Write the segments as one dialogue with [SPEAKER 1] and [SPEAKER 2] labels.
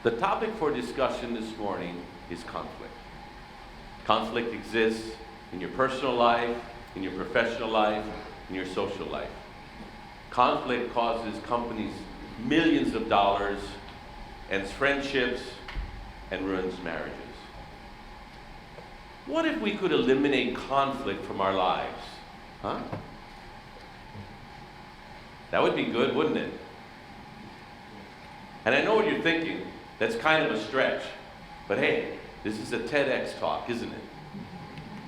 [SPEAKER 1] The topic for discussion this morning is conflict. Conflict exists in your personal life, in your professional life, in your social life. Conflict causes companies millions of dollars, ends friendships, and ruins marriages. What if we could eliminate conflict from our lives? Huh? That would be good, wouldn't it? And I know what you're thinking. That's kind of a stretch. But hey, this is a TEDx talk, isn't it?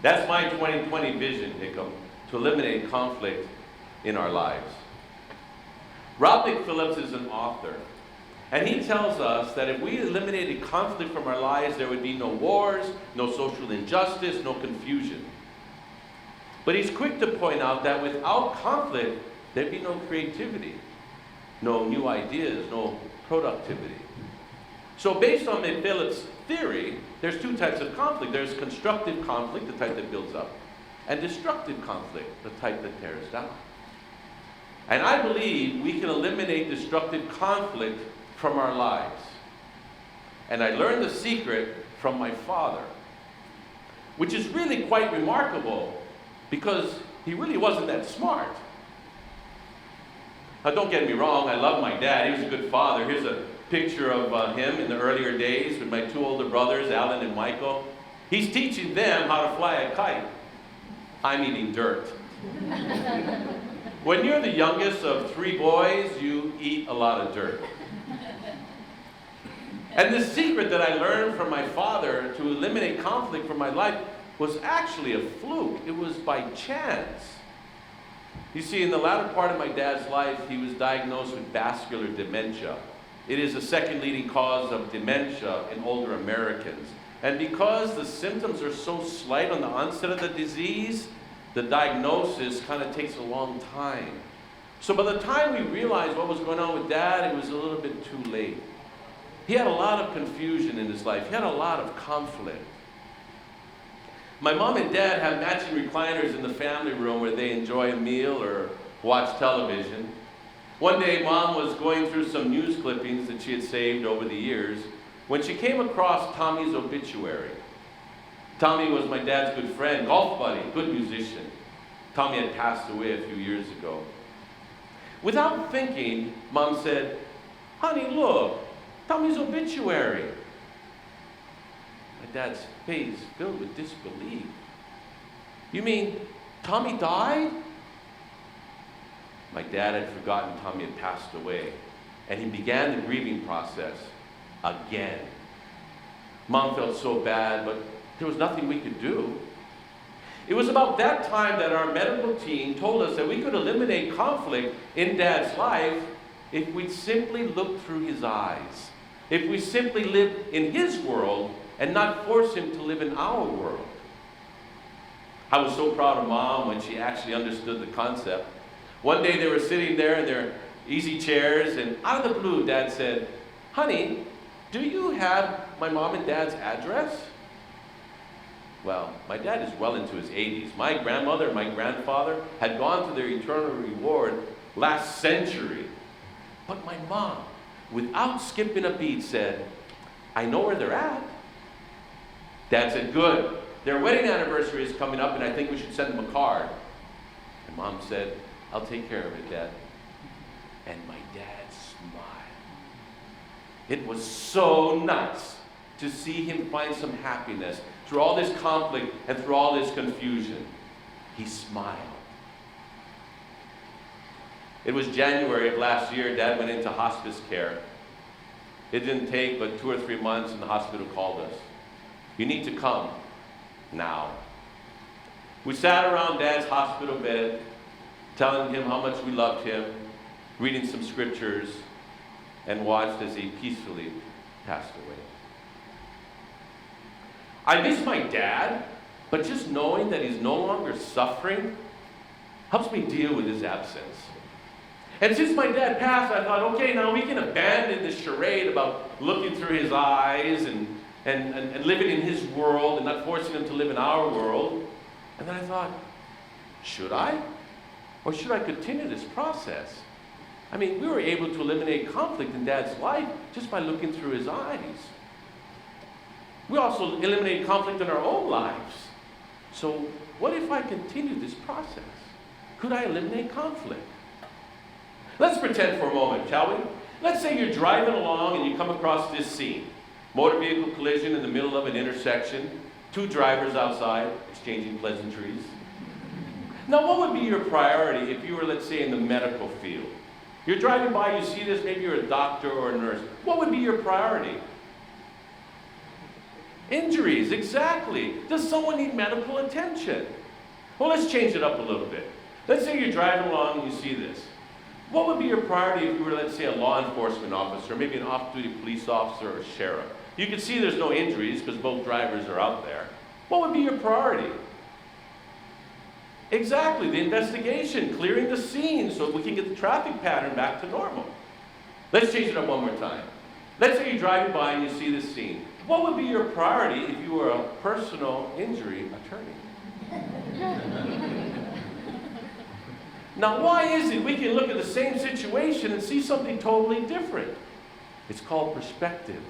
[SPEAKER 1] That's my 2020 vision, Hickam, to eliminate conflict in our lives. Rob McPhillips is an author, and he tells us that if we eliminated conflict from our lives, there would be no wars, no social injustice, no confusion. But he's quick to point out that without conflict, there'd be no creativity, no new ideas, no productivity. So based on McPhillips' theory, there's two types of conflict. There's constructive conflict, the type that builds up, and destructive conflict, the type that tears down. And I believe we can eliminate destructive conflict from our lives. And I learned the secret from my father, which is really quite remarkable because he really wasn't that smart. Now don't get me wrong, I love my dad, he was a good father. Here's a picture of him in the earlier days with my two older brothers, Alan and Michael. He's teaching them how to fly a kite. I'm eating dirt. When you're the youngest of three boys, you eat a lot of dirt. And the secret that I learned from my father to eliminate conflict from my life was actually a fluke. It was by chance. You see, in the latter part of my dad's life, he was diagnosed with vascular dementia. It is the second leading cause of dementia in older Americans. And because the symptoms are so slight on the onset of the disease, the diagnosis kind of takes a long time. So by the time we realized what was going on with Dad, it was a little bit too late. He had a lot of confusion in his life. He had a lot of conflict. My mom and Dad have matching recliners in the family room where they enjoy a meal or watch television. One day, Mom was going through some news clippings that she had saved over the years when she came across Tommy's obituary. Tommy was my dad's good friend, golf buddy, good musician. Tommy had passed away a few years ago. Without thinking, Mom said, "Honey, look, Tommy's obituary." My dad's face filled with disbelief. "You mean Tommy died?" My dad had forgotten Tommy had passed away, and he began the grieving process again. Mom felt so bad, but there was nothing we could do. It was about that time that our medical team told us that we could eliminate conflict in Dad's life if we simply looked through his eyes, if we simply lived in his world and not force him to live in our world. I was so proud of Mom when she actually understood the concept. One day they were sitting there in their easy chairs, and out of the blue, Dad said, "Honey, do you have my mom and Dad's address?" Well, my dad is well into his 80s. My grandmother and my grandfather had gone to their eternal reward last century. But my mom, without skipping a beat, said, "I know where they're at." Dad said, "Good. Their wedding anniversary is coming up, and I think we should send them a card." And Mom said, "I'll take care of it, Dad." And my dad smiled. It was so nice to see him find some happiness through all this conflict and through all this confusion. He smiled. It was January of last year. Dad went into hospice care. It didn't take but 2 or 3 months, and the hospital called us. "You need to come now." We sat around Dad's hospital bed, telling him how much we loved him, reading some scriptures, and watched as he peacefully passed away. I miss my dad, but just knowing that he's no longer suffering helps me deal with his absence. And since my dad passed, I thought, okay, now we can abandon this charade about looking through his eyes and living in his world and not forcing him to live in our world. And then I thought, should I? Or should I continue this process? I mean, we were able to eliminate conflict in Dad's life just by looking through his eyes. We also eliminated conflict in our own lives. So what if I continue this process? Could I eliminate conflict? Let's pretend for a moment, shall we? Let's say you're driving along and you come across this scene. Motor vehicle collision in the middle of an intersection. 2 drivers outside exchanging pleasantries. Now, what would be your priority if you were, let's say, in the medical field? You're driving by, you see this, maybe you're a doctor or a nurse. What would be your priority? Injuries, exactly. Does someone need medical attention? Well, let's change it up a little bit. Let's say you're driving along and you see this. What would be your priority if you were, let's say, a law enforcement officer, maybe an off-duty police officer or a sheriff? You can see there's no injuries because both drivers are out there. What would be your priority? Exactly, the investigation, clearing the scene so we can get the traffic pattern back to normal. Let's change it up one more time. Let's say you're driving by and you see this scene. What would be your priority if you were a personal injury attorney? Now, why is it we can look at the same situation and see something totally different? It's called perspective.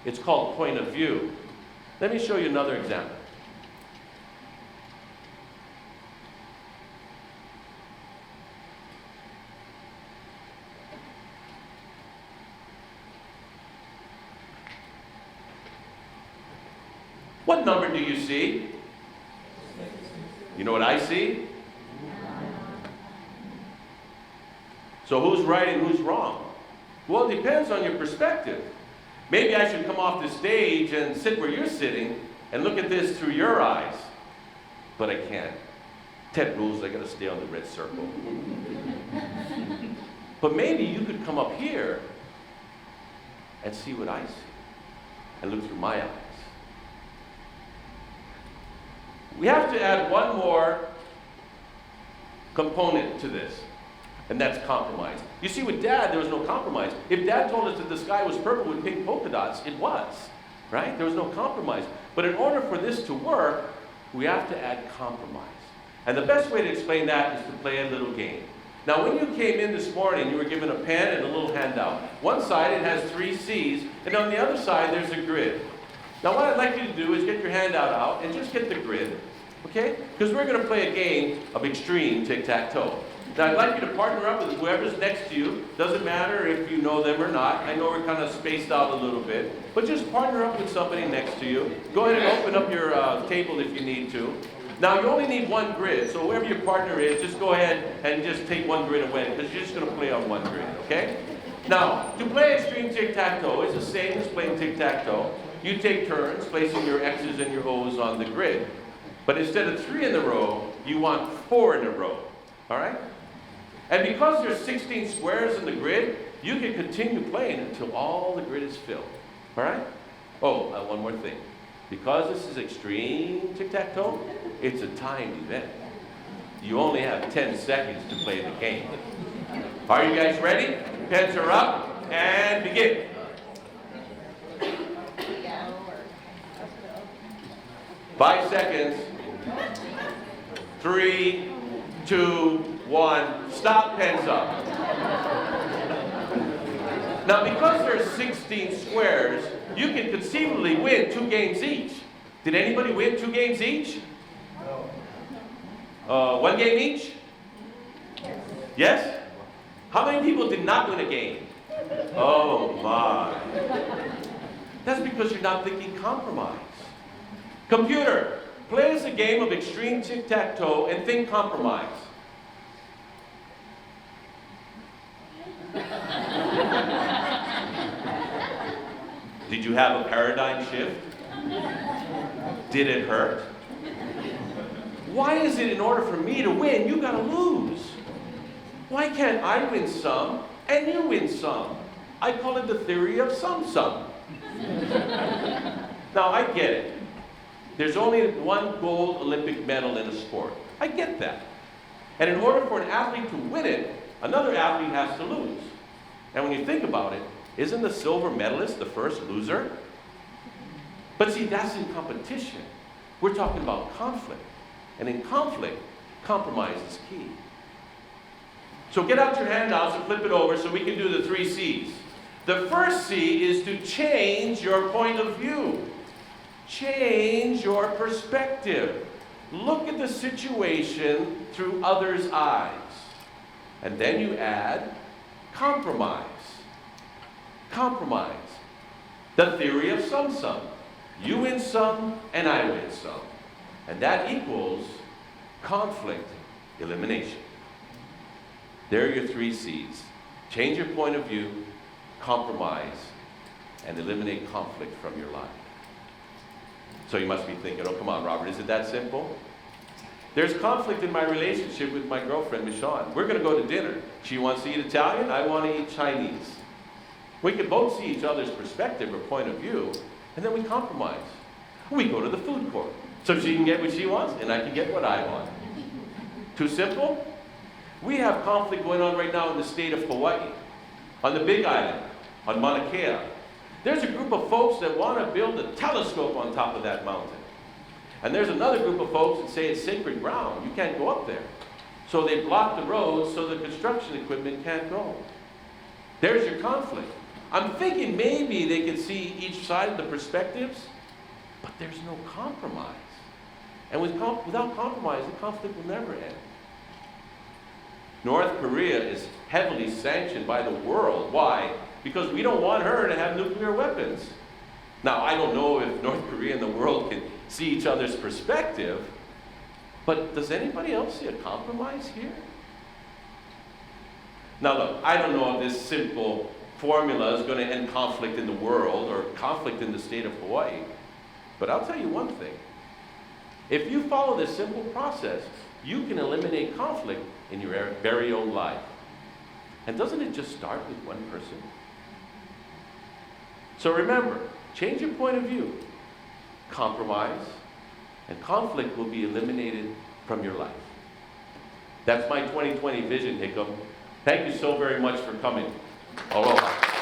[SPEAKER 1] It's called point of view. Let me show you another example. What number do you see? You know what I see? So who's right and who's wrong? Well, it depends on your perspective. Maybe I should come off the stage and sit where you're sitting and look at this through your eyes. But I can't. TED rules, I gotta stay on the red circle. But maybe you could come up here and see what I see and look through my eyes. We have to add one more component to this, and that's compromise. You see, with Dad, there was no compromise. If Dad told us that the sky was purple with pink polka dots, it was, right? There was no compromise. But in order for this to work, we have to add compromise. And the best way to explain that is to play a little game. Now, when you came in this morning, you were given a pen and a little handout. One side, it has 3 C's, and on the other side, there's a grid. Now, what I'd like you to do is get your handout out and just get the grid, okay? Because we're going to play a game of extreme tic-tac-toe. Now, I'd like you to partner up with whoever's next to you. Doesn't matter if you know them or not. I know we're kind of spaced out a little bit. But just partner up with somebody next to you. Go ahead and open up your table if you need to. Now, you only need 1 grid, so whoever your partner is, just go ahead and just take 1 grid away, because you're just going to play on 1 grid, okay? Now, to play extreme tic-tac-toe is the same as playing tic-tac-toe. You take turns placing your X's and your O's on the grid. But instead of 3 in a row, you want 4 in a row, all right? And because there's 16 squares in the grid, you can continue playing until all the grid is filled, all right? Oh, one more thing. Because this is extreme tic-tac-toe, it's a timed event. You only have 10 seconds to play the game. Are you guys ready? Pens are up, and begin. Five seconds. 3, 2, 1. Stop, pens up. Now, because there's 16 squares, you can conceivably win 2 games each. Did anybody win 2 games each? No. 1 game each? Yes? How many people did not win a game? Oh my. That's because you're not thinking compromise. Computer, play us a game of extreme tic-tac-toe and think compromise. Did you have a paradigm shift? Did it hurt? Why is it in order for me to win, you gotta lose? Why can't I win some and you win some? I call it the theory of sum-sum. Now, I get it. There's only 1 gold Olympic medal in a sport. I get that. And in order for an athlete to win it, another athlete has to lose. And when you think about it, isn't the silver medalist the first loser? But see, that's in competition. We're talking about conflict. And in conflict, compromise is key. So get out your handouts and flip it over so we can do the 3 C's. The first C is to change your point of view. Change your perspective. Look at the situation through others' eyes. And then you add compromise. Compromise. The theory of sum-sum. You win some and I win some. And that equals conflict elimination. There are your 3 C's. Change your point of view, compromise, and eliminate conflict from your life. So you must be thinking, oh, come on, Robert, is it that simple? There's conflict in my relationship with my girlfriend, Michonne. We're going to go to dinner. She wants to eat Italian, I want to eat Chinese. We can both see each other's perspective or point of view, and then we compromise. We go to the food court. So she can get what she wants, and I can get what I want. Too simple? We have conflict going on right now in the state of Hawaii, on the Big Island, on Mauna Kea. There's a group of folks that want to build a telescope on top of that mountain. And there's another group of folks that say it's sacred ground. You can't go up there. So they block the roads so the construction equipment can't go. There's your conflict. I'm thinking maybe they can see each side of the perspectives, but there's no compromise. And without compromise, the conflict will never end. North Korea is heavily sanctioned by the world. Why? Because we don't want her to have nuclear weapons. Now, I don't know if North Korea and the world can see each other's perspective, but does anybody else see a compromise here? Now look, I don't know if this simple formula is going to end conflict in the world or conflict in the state of Hawaii, but I'll tell you one thing. If you follow this simple process, you can eliminate conflict in your very own life. And doesn't it just start with one person? So remember, change your point of view, compromise, and conflict will be eliminated from your life. That's my 2020 vision, Hickam. Thank you so very much for coming. Aloha.